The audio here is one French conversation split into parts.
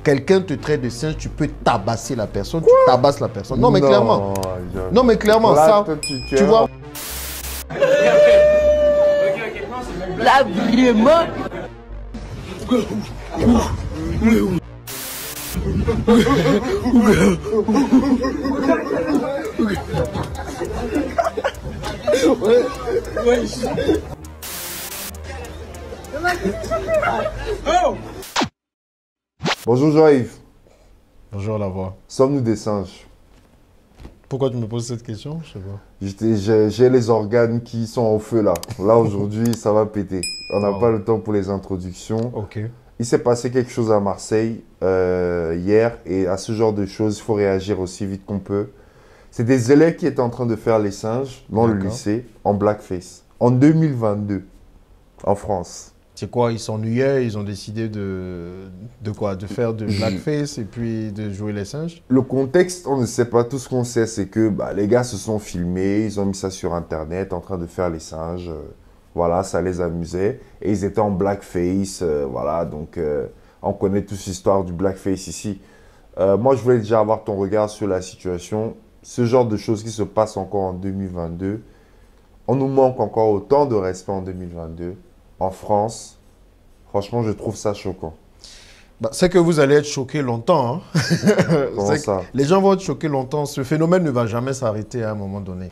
Quelqu'un te traite de singe, tu peux tabasser la personne, tu tabasses la personne. Non, mais clairement. Non, mais clairement, là, ça, toi, tu vois. Là, vraiment. Bonjour Jean-Yves. Bonjour la voix. Sommes-nous des singes? Pourquoi tu me poses cette question? Je sais pas. J'ai les organes qui sont au feu là. Là aujourd'hui, ça va péter. On n'a pas le temps pour les introductions. Ok. Il s'est passé quelque chose à Marseille hier et à ce genre de choses, il faut réagir aussi vite qu'on peut. C'est des élèves qui étaient en train de faire les singes dans le lycée en blackface en 2022 en France. C'est quoi? Ils s'ennuyaient, ils ont décidé de quoi? De faire de blackface et puis de jouer les singes? Le contexte, on ne sait pas. Tout ce qu'on sait, c'est que les gars se sont filmés, ils ont mis ça sur Internet en train de faire les singes. Voilà, ça les amusait. Et ils étaient en blackface. Voilà, donc on connaît tous l'histoire du blackface ici. Moi, je voulais déjà avoir ton regard sur la situation. Ce genre de choses qui se passent encore en 2022. On nous manque encore autant de respect en 2022. En France, franchement, je trouve ça choquant. C'est que vous allez être choqués longtemps. Hein. Comment ça? Les gens vont être choqués longtemps. Ce phénomène ne va jamais s'arrêter à un moment donné.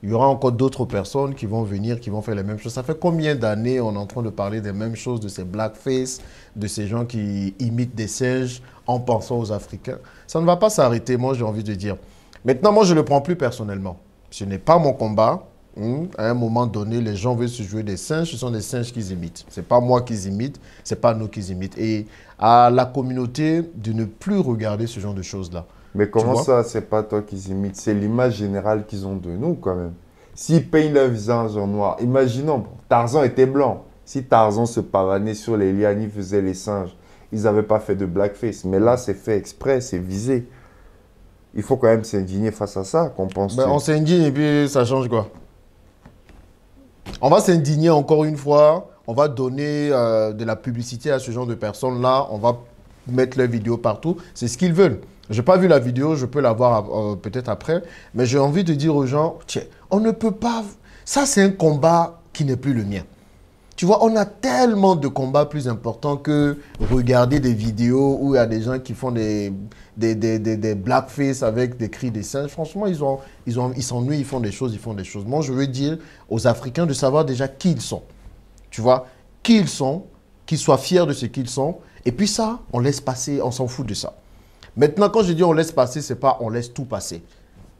Il y aura encore d'autres personnes qui vont venir, qui vont faire les mêmes choses. Ça fait combien d'années on est en train de parler des mêmes choses, de ces blackface, de ces gens qui imitent des singes en pensant aux Africains? Ça ne va pas s'arrêter, moi j'ai envie de dire. Maintenant, moi je ne le prends plus personnellement. Ce n'est pas mon combat. À un moment donné, les gens veulent se jouer des singes, ce sont des singes qu'ils imitent. Ce n'est pas moi qu'ils imitent, ce n'est pas nous qu'ils imitent. Et à la communauté de ne plus regarder ce genre de choses-là. Mais comment ça, c'est pas toi qu'ils imitent? C'est l'image générale qu'ils ont de nous quand même. S'ils peignent leur visage en noir, imaginons, Tarzan était blanc. Si Tarzan se pavanait sur les lianes, il faisait les singes. Ils n'avaient pas fait de blackface. Mais là, c'est fait exprès, c'est visé. Il faut quand même s'indigner face à ça, qu'on pense. On s'indigne et puis ça change quoi? On va s'indigner encore une fois, on va donner de la publicité à ce genre de personnes-là, on va mettre leurs vidéos partout, c'est ce qu'ils veulent. Je n'ai pas vu la vidéo, je peux la voir peut-être après, mais j'ai envie de dire aux gens, tiens, on ne peut pas... Ça, c'est un combat qui n'est plus le mien. Tu vois, on a tellement de combats plus importants que regarder des vidéos où il y a des gens qui font des blackface avec des cris des singes. Franchement, ils s'ennuient, ils font des choses. Moi, je veux dire aux Africains de savoir déjà qui ils sont. Tu vois, qui ils sont, qu'ils soient fiers de ce qu'ils sont. Et puis ça, on laisse passer, on s'en fout de ça. Maintenant, quand je dis on laisse passer, c'est pas on laisse tout passer.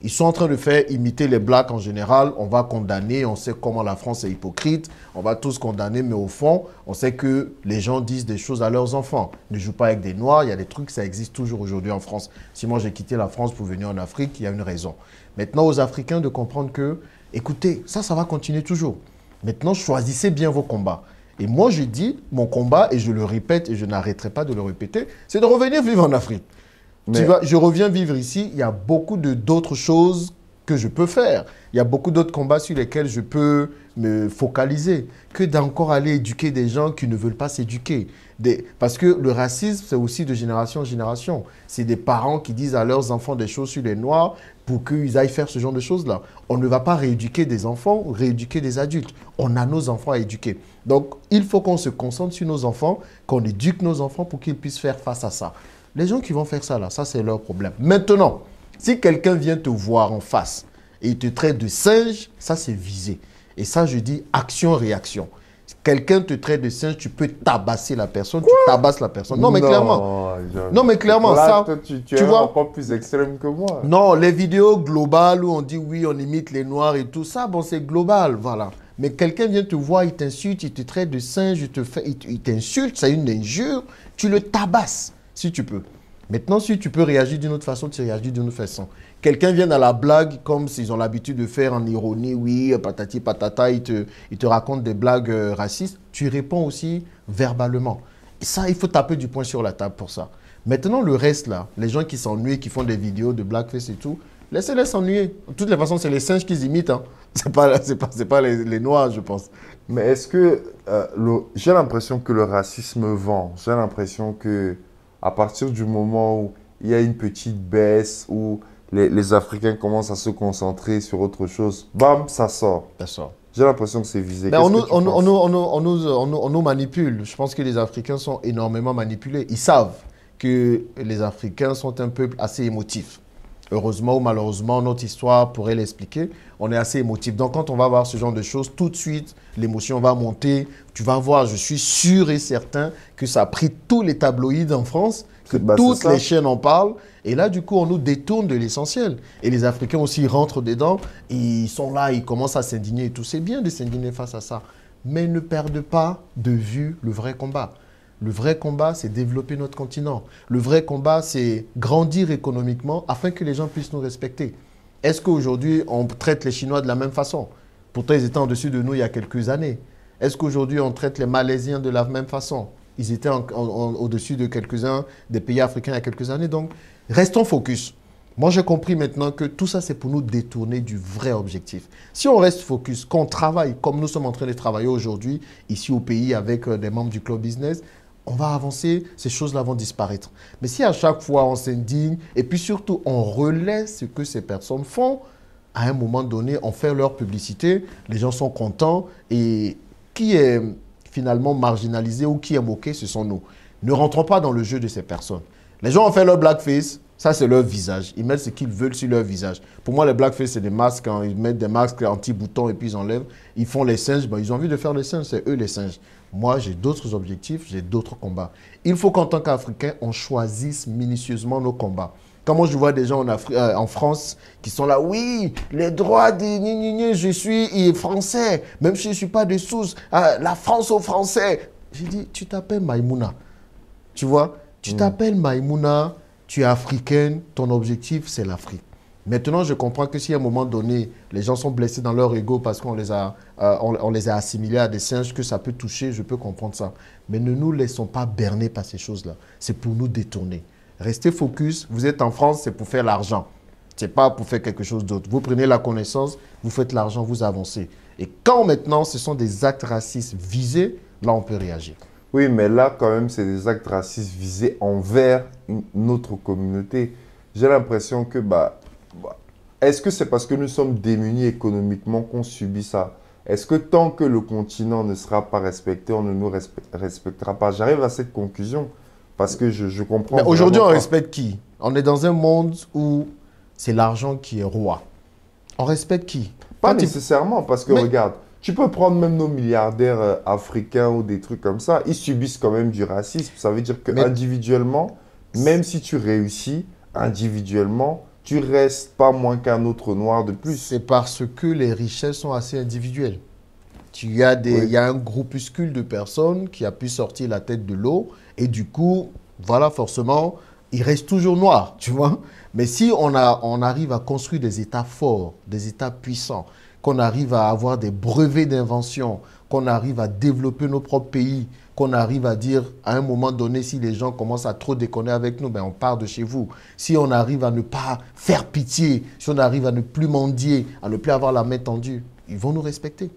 Ils sont en train de faire imiter les blacks en général. On va condamner, on sait comment la France est hypocrite. On va tous condamner, mais au fond, on sait que les gens disent des choses à leurs enfants. Ne jouent pas avec des noirs, il y a des trucs, ça existe toujours aujourd'hui en France. Si moi j'ai quitté la France pour venir en Afrique, il y a une raison. Maintenant, aux Africains de comprendre que, écoutez, ça va continuer toujours. Maintenant, choisissez bien vos combats. Et moi, je dis, mon combat, et je le répète, et je n'arrêterai pas de le répéter, c'est de revenir vivre en Afrique. Je reviens vivre ici, il y a beaucoup d'autres choses que je peux faire. Il y a beaucoup d'autres combats sur lesquels je peux me focaliser que d'encore aller éduquer des gens qui ne veulent pas s'éduquer. Parce que le racisme, c'est aussi de génération en génération. C'est des parents qui disent à leurs enfants des choses sur les noirs pour qu'ils aillent faire ce genre de choses-là. On ne va pas rééduquer des enfants, rééduquer des adultes. On a nos enfants à éduquer. Donc, il faut qu'on se concentre sur nos enfants, qu'on éduque nos enfants pour qu'ils puissent faire face à ça. Les gens qui vont faire ça, là, ça, c'est leur problème. Maintenant, si quelqu'un vient te voir en face et il te traite de singe, ça, c'est visé. Et ça, je dis action-réaction. Quelqu'un te traite de singe, tu peux tabasser la personne, tu tabasses la personne. Non, mais clairement. Non, mais clairement, là, ça... Toi, tu vois encore plus extrême que moi. Non, les vidéos globales où on dit oui, on imite les noirs et tout ça, bon, c'est global, voilà. Mais quelqu'un vient te voir, il t'insulte, il te traite de singe, il t'insulte, c'est une injure, tu le tabasses. Si tu peux. Maintenant, si tu peux réagir d'une autre façon, tu réagis d'une autre façon. Quelqu'un vient à la blague, comme s'ils ont l'habitude de faire en ironie, oui, patati patata, il te raconte des blagues racistes, tu réponds aussi verbalement. Et ça, il faut taper du poing sur la table pour ça. Maintenant, le reste, là, les gens qui s'ennuient, qui font des vidéos de blackface et tout, laissez-les s'ennuyer. De toutes les façons, c'est les singes qu'ils imitent. Hein. C'est pas les noirs, je pense. Mais est-ce que... j'ai l'impression que le racisme vend. J'ai l'impression que à partir du moment où il y a une petite baisse, où les Africains commencent à se concentrer sur autre chose, bam, ça sort. Ça sort. J'ai l'impression que c'est visé. Mais on nous manipule. Je pense que les Africains sont énormément manipulés. Ils savent que les Africains sont un peuple assez émotif. Heureusement ou malheureusement, notre histoire pourrait l'expliquer. On est assez émotif. Donc, quand on va voir ce genre de choses, tout de suite, l'émotion va monter. Tu vas voir, je suis sûr et certain que ça a pris tous les tabloïds en France, que toutes les chaînes en parlent. Et là, du coup, on nous détourne de l'essentiel. Et les Africains aussi rentrent dedans. Ils sont là, ils commencent à s'indigner et tout. C'est bien de s'indigner face à ça. Mais ne perdez pas de vue le vrai combat. Le vrai combat, c'est développer notre continent. Le vrai combat, c'est grandir économiquement afin que les gens puissent nous respecter. Est-ce qu'aujourd'hui, on traite les Chinois de la même façon? Pourtant, ils étaient en dessus de nous il y a quelques années. Est-ce qu'aujourd'hui, on traite les Malaisiens de la même façon? Ils étaient au-dessus de quelques-uns des pays africains il y a quelques années. Donc, restons focus. Moi, j'ai compris maintenant que tout ça, c'est pour nous détourner du vrai objectif. Si on reste focus, qu'on travaille comme nous sommes en train de travailler aujourd'hui, ici au pays avec des membres du Club Business, on va avancer, ces choses-là vont disparaître. Mais si à chaque fois on s'indigne et puis surtout on relaie ce que ces personnes font, à un moment donné, on fait leur publicité, les gens sont contents et qui est finalement marginalisé ou qui est moqué, ce sont nous. Ne rentrons pas dans le jeu de ces personnes. Les gens ont fait leur blackface, ça c'est leur visage. Ils mettent ce qu'ils veulent sur leur visage. Pour moi, les blackface, c'est des masques, hein. Ils mettent des masques anti-boutons et puis ils enlèvent. Ils font les singes, ben, ils ont envie de faire les singes, c'est eux les singes. Moi, j'ai d'autres objectifs, j'ai d'autres combats. Il faut qu'en tant qu'Africains, on choisisse minutieusement nos combats. Quand moi, je vois des gens en France qui sont là, oui, les droits des je suis français, même si je ne suis pas de Sousse, la France aux Français. J'ai dit, tu t'appelles Maïmouna. Tu vois, tu t'appelles Maïmouna, tu es africaine, ton objectif, c'est l'Afrique. Maintenant, je comprends que si à un moment donné, les gens sont blessés dans leur ego parce qu'on les a assimilés à des singes, que ça peut toucher, je peux comprendre ça. Mais ne nous laissons pas berner par ces choses-là. C'est pour nous détourner. Restez focus. Vous êtes en France, c'est pour faire l'argent. Ce n'est pas pour faire quelque chose d'autre. Vous prenez la connaissance, vous faites l'argent, vous avancez. Et quand maintenant, ce sont des actes racistes visés, là, on peut réagir. Oui, mais là, quand même, c'est des actes racistes visés envers une autre communauté. J'ai l'impression que... est-ce que c'est parce que nous sommes démunis économiquement qu'on subit ça? Est-ce que tant que le continent ne sera pas respecté, on ne nous respectera pas? J'arrive à cette conclusion parce que je comprends. Mais aujourd'hui, on respecte qui? On est dans un monde où c'est l'argent qui est roi. On respecte qui? Pas nécessairement, parce que regarde, tu peux prendre même nos milliardaires africains ou des trucs comme ça, ils subissent quand même du racisme. Ça veut dire qu'individuellement, même si tu réussis, individuellement, tu restes pas moins qu'un autre noir de plus. C'est parce que les richesses sont assez individuelles. Il y a un groupuscule de personnes qui a pu sortir la tête de l'eau et du coup, voilà, forcément, il reste toujours noir, tu vois. Mais si on arrive à construire des États forts, des États puissants, qu'on arrive à avoir des brevets d'invention, qu'on arrive à développer nos propres pays, qu'on arrive à dire à un moment donné, si les gens commencent à trop déconner avec nous, ben on part de chez vous. Si on arrive à ne pas faire pitié, si on arrive à ne plus mendier, à ne plus avoir la main tendue, ils vont nous respecter.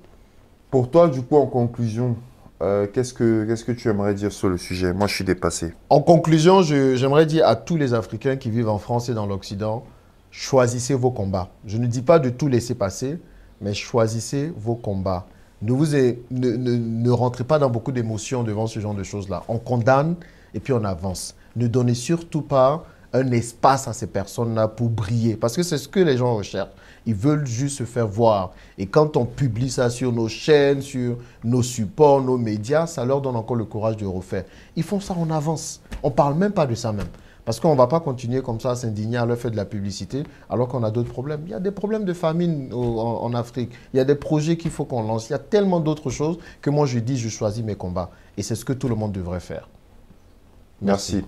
Pour toi, du coup, en conclusion, qu'est-ce que tu aimerais dire sur le sujet? Moi, je suis dépassé. En conclusion, j'aimerais dire à tous les Africains qui vivent en France et dans l'Occident, choisissez vos combats. Je ne dis pas de tout laisser passer, mais choisissez vos combats. Ne rentrez pas dans beaucoup d'émotions devant ce genre de choses-là. On condamne et puis on avance. Ne donnez surtout pas un espace à ces personnes-là pour briller. Parce que c'est ce que les gens recherchent. Ils veulent juste se faire voir. Et quand on publie ça sur nos chaînes, sur nos supports, nos médias, ça leur donne encore le courage de refaire. Ils font ça, on avance. On ne parle même pas de ça même. Parce qu'on ne va pas continuer comme ça à s'indigner à leur faire de la publicité alors qu'on a d'autres problèmes. Il y a des problèmes de famine en Afrique. Il y a des projets qu'il faut qu'on lance. Il y a tellement d'autres choses que moi je dis, je choisis mes combats. Et c'est ce que tout le monde devrait faire. Merci.